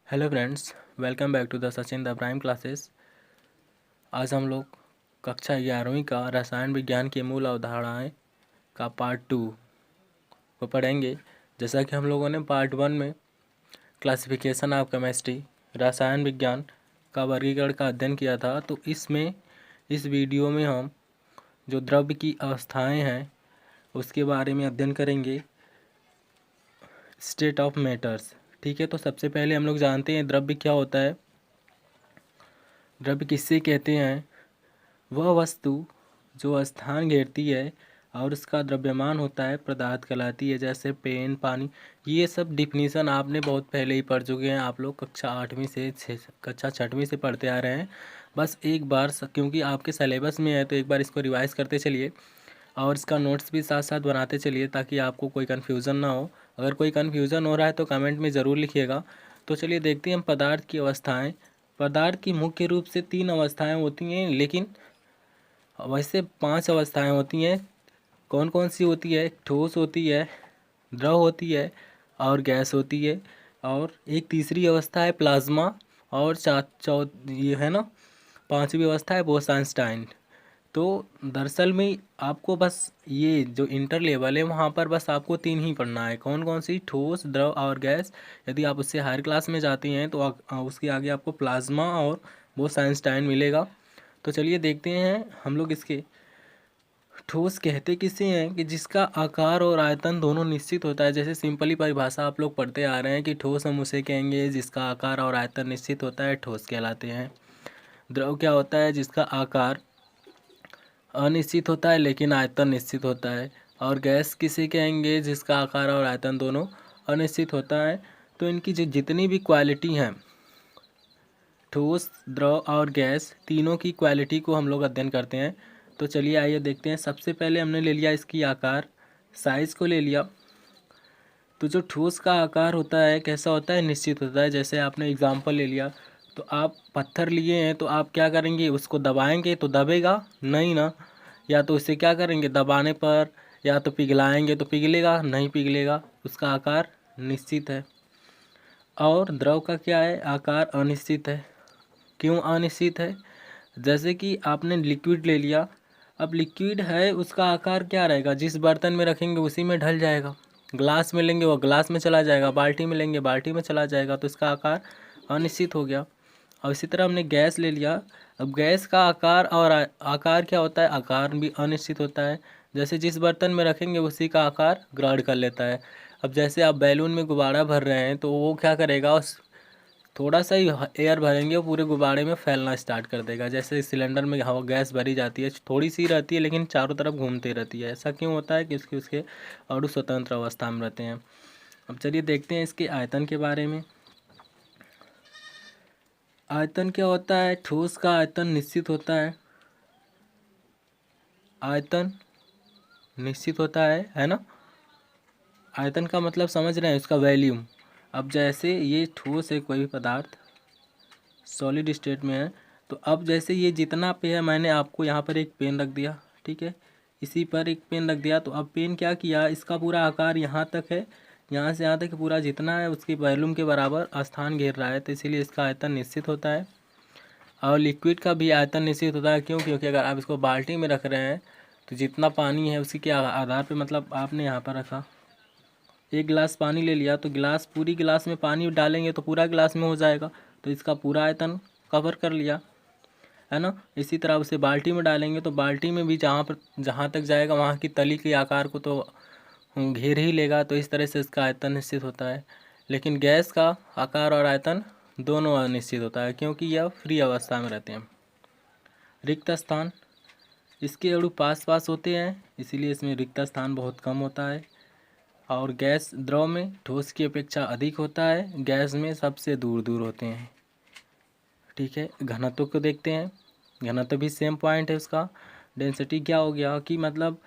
Hello friends, welcome back to the Sachin the prime classes. आज हम लोग कक्षा 11वीं का रसायन विज्ञान की मूल अवधारणाएं का पार्ट 2 को पढ़ेंगे। जैसा कि हम लोगों ने पार्ट 1 में क्लासिफिकेशन ऑफ केमिस्ट्री रसायन विज्ञान का वर्गीकरण का अध्ययन किया था, तो इस वीडियो में हम जो द्रव्य की अवस्थाएं हैं उसके बारे में अध्ययन करेंगे, स्टेट ऑफ मैटर्स। ठीक है, तो सबसे पहले हम लोग जानते हैं द्रव्य क्या होता है। द्रव्य किससे कहते हैं? वह वस्तु जो स्थान घेरती है और उसका द्रव्यमान होता है पदार्थ कहलाती है, जैसे पेन, पानी। ये सब डिफिनीसन आपने बहुत पहले ही पढ़ चुके हैं। आप लोग कक्षा 8वीं से कक्षा 6वीं से पढ़ते आ रहे हैं। बस एक बार क्योंकि आपके सिलेबस में है तो एक बार इसको रिवाइज करते चलिए और इसका नोट्स भी साथ साथ बनाते चलिए ताकि आपको कोई कन्फ्यूज़न ना हो। अगर कोई कन्फ्यूज़न हो रहा है तो कमेंट में ज़रूर लिखिएगा। तो चलिए देखते हैं हम पदार्थ की अवस्थाएँ। पदार्थ की मुख्य रूप से 3 अवस्थाएँ होती हैं, लेकिन वैसे 5 अवस्थाएं होती हैं। कौन कौन सी होती है? ठोस होती है, द्रव होती है और गैस होती है। और एक तीसरी अवस्था है प्लाज्मा। और ये है ना, पांचवी अवस्था है बोस-आइंस्टाइन। तो दरअसल में आपको बस ये जो इंटर लेवल है वहाँ पर बस आपको 3 ही पढ़ना है। कौन कौन सी? ठोस, द्रव और गैस। यदि आप उससे हायर क्लास में जाते हैं तो उसके आगे आपको प्लाज्मा और बोस-आइंस्टाइन मिलेगा। तो चलिए देखते हैं हम लोग इसके। ठोस कहते किसे हैं कि जिसका आकार और आयतन दोनों निश्चित होता है। जैसे सिंपली परिभाषा आप लोग पढ़ते आ रहे हैं कि ठोस हम उसे कहेंगे जिसका आकार और आयतन निश्चित होता है, ठोस कहलाते हैं। द्रव क्या होता है? जिसका आकार अनिश्चित होता है लेकिन आयतन निश्चित होता है। और गैस किसे कहेंगे? जिसका आकार और आयतन दोनों अनिश्चित होता है। तो इनकी जो जितनी भी क्वालिटी हैं, ठोस, द्रव और गैस, तीनों की क्वालिटी को हम लोग अध्ययन करते हैं। तो चलिए आइए देखते हैं। सबसे पहले हमने ले लिया इसकी आकार, साइज़ को ले लिया। तो जो ठोस का आकार होता है कैसा होता है? निश्चित होता है। जैसे आपने एग्जांपल ले लिया, तो आप पत्थर लिए हैं तो आप क्या करेंगे? उसको दबाएंगे तो दबेगा नहीं ना। या तो इसे क्या करेंगे? दबाने पर या तो पिघलाएंगे तो पिघलेगा नहीं, पिघलेगा। उसका आकार निश्चित है। और द्रव का क्या है? आकार अनिश्चित है। क्यों अनिश्चित है? जैसे कि आपने लिक्विड ले लिया। अब लिक्विड है, उसका आकार क्या रहेगा? जिस बर्तन में रखेंगे उसी में ढल जाएगा। ग्लास में लेंगे वो ग्लास में चला जाएगा, बाल्टी में लेंगे बाल्टी में चला जाएगा। तो इसका आकार अनिश्चित हो गया। और इसी तरह हमने गैस ले लिया। अब गैस का आकार और आकार क्या होता है? आकार भी अनिश्चित होता है। जैसे जिस बर्तन में रखेंगे उसी का आकार ग्रहण कर लेता है। अब जैसे आप बैलून में गुब्बारा भर रहे हैं तो वो क्या करेगा? उस थोड़ा सा ही एयर भरेंगे वो पूरे गुब्बारे में फैलना स्टार्ट कर देगा। जैसे सिलेंडर में हवा गैस भरी जाती है, थोड़ी सी रहती है लेकिन चारों तरफ घूमती रहती है। ऐसा क्यों होता है? कि उसके अणु स्वतंत्र अवस्था में रहते हैं। अब चलिए देखते हैं इसके आयतन के बारे में। आयतन क्या होता है? ठोस का आयतन निश्चित होता है। आयतन निश्चित होता है ना। आयतन का मतलब समझ रहे हैं, उसका वैल्यूम। अब जैसे ये ठोस है, कोई भी पदार्थ सॉलिड स्टेट में है, तो अब जैसे ये जितना पे है, मैंने आपको यहाँ पर एक पेन रख दिया, ठीक है, इसी पर एक पेन रख दिया। तो अब पेन क्या किया? इसका पूरा आकार यहाँ तक है, यहाँ से यहाँ तक पूरा जितना है उसके वॉल्यूम के बराबर स्थान घेर रहा है, तो इसीलिए इसका आयतन निश्चित होता है। और लिक्विड का भी आयतन निश्चित होता है। क्यों? क्योंकि अगर आप इसको बाल्टी में रख रहे हैं तो जितना पानी है उसी के आधार पर, मतलब आपने यहाँ पर रखा, एक गिलास पानी ले लिया तो गिलास, पूरी गिलास में पानी डालेंगे तो पूरा गिलास में हो जाएगा, तो इसका पूरा आयतन कवर कर लिया, है ना। इसी तरह उसे बाल्टी में डालेंगे तो बाल्टी में भी जहाँ तक जाएगा वहाँ की तली के आकार को तो घेर ही लेगा। तो इस तरह से इसका आयतन निश्चित होता है। लेकिन गैस का आकार और आयतन दोनों अनिश्चित होता है, क्योंकि यह फ्री अवस्था में रहते हैं। रिक्त स्थान, इसके अणु पास पास होते हैं, इसीलिए इसमें रिक्त स्थान बहुत कम होता है। और गैस द्रव में ठोस की अपेक्षा अधिक होता है, गैस में सबसे दूर दूर होते हैं। ठीक है, घनत्व को देखते हैं। घनत्व भी सेम पॉइंट है उसका। डेंसिटी क्या हो गया कि मतलब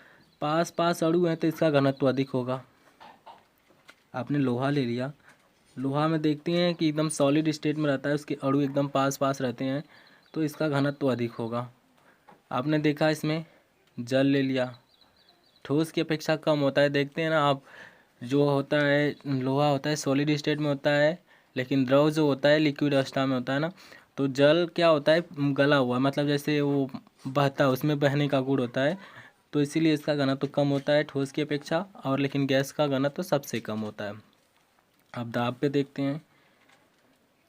पास पास अणु है तो इसका घनत्व अधिक होगा। आपने लोहा ले लिया, लोहा में देखते हैं कि एकदम सॉलिड स्टेट में रहता है, उसके अणु एकदम पास पास रहते हैं, तो इसका घनत्व अधिक होगा। आपने देखा इसमें जल ले लिया, ठोस की अपेक्षा कम होता है। देखते हैं ना आप, जो होता है लोहा होता है सॉलिड स्टेट में होता है, लेकिन द्रव जो होता है लिक्विड अवस्था में होता है ना, तो जल क्या होता है गला हुआ, मतलब जैसे वो बहता है उसमें बहने का गुण होता है, तो इसीलिए इसका घनत्व कम होता है ठोस की अपेक्षा, और लेकिन गैस का घनत्व सबसे कम होता है। अब दाब पे देखते हैं।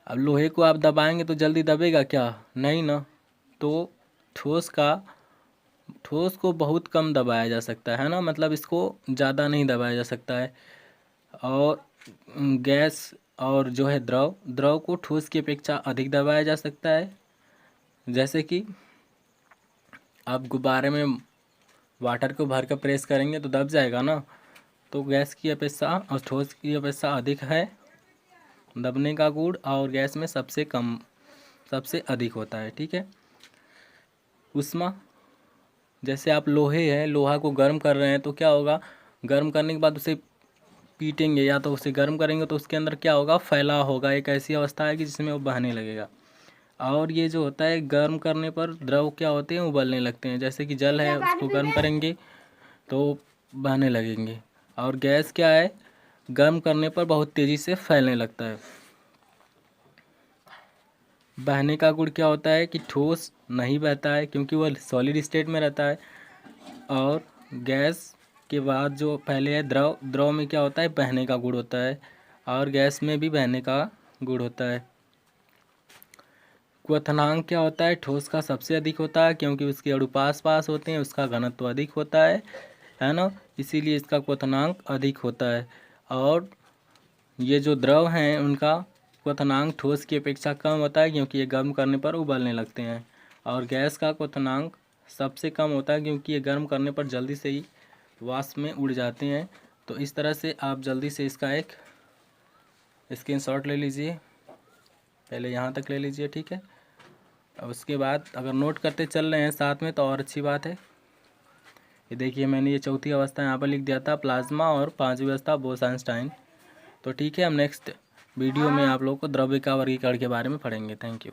अब लोहे को आप दबाएंगे तो जल्दी दबेगा क्या? नहीं ना। तो ठोस को बहुत कम दबाया जा सकता है ना, मतलब इसको ज़्यादा नहीं दबाया जा सकता है। और गैस और जो है द्रव को ठोस की अपेक्षा अधिक दबाया जा सकता है। जैसे कि आप गुब्बारे में वाटर को भर कर प्रेस करेंगे तो दब जाएगा ना, तो गैस की अपेक्षा और ठोस की अपेक्षा अधिक है दबने का गुण, और गैस में सबसे अधिक होता है। ठीक है। ऊष्मा, जैसे आप लोहा को गर्म कर रहे हैं तो क्या होगा, गर्म करने के बाद उसे पीटेंगे या तो उसे गर्म करेंगे तो उसके अंदर क्या होगा, फैलाव होगा, एक ऐसी अवस्था है कि जिसमें वो बहने लगेगा। और ये जो होता है गर्म करने पर द्रव क्या होते हैं, उबलने लगते हैं। जैसे कि जल है उसको गर्म करेंगे तो बहने लगेंगे। और गैस क्या है, गर्म करने पर बहुत तेज़ी से फैलने लगता है। बहने का गुण क्या होता है कि ठोस नहीं बहता है क्योंकि वह सॉलिड स्टेट में रहता है। और गैस के बाद जो पहले है द्रव में क्या होता है, बहने का गुण होता है, और गैस में भी बहने का गुण होता है। क्वथनांक क्या होता है, ठोस का सबसे अधिक होता है क्योंकि उसके अणु पास पास होते हैं, उसका घनत्व अधिक होता है ना, इसीलिए इसका क्वथनांक अधिक होता है। और ये जो द्रव हैं उनका क्वथनांक ठोस की अपेक्षा कम होता है क्योंकि ये गर्म करने पर उबलने लगते हैं। और गैस का क्वथनांक सबसे कम होता है क्योंकि ये गर्म करने पर जल्दी से ही वाष्प में उड़ जाते हैं। तो इस तरह से आप जल्दी से इसका एक स्क्रीनशॉट ले लीजिए, पहले यहाँ तक ले लीजिए। ठीक है। और उसके बाद अगर नोट करते चल रहे हैं साथ में तो और अच्छी बात है। ये देखिए मैंने ये चौथी अवस्था यहाँ पर लिख दिया था प्लाज्मा, और पांचवी अवस्था बोस-आइंस्टाइन। तो ठीक है, हम नेक्स्ट वीडियो में आप लोगों को द्रव्य का वर्गीकरण के बारे में पढ़ेंगे। Thank you.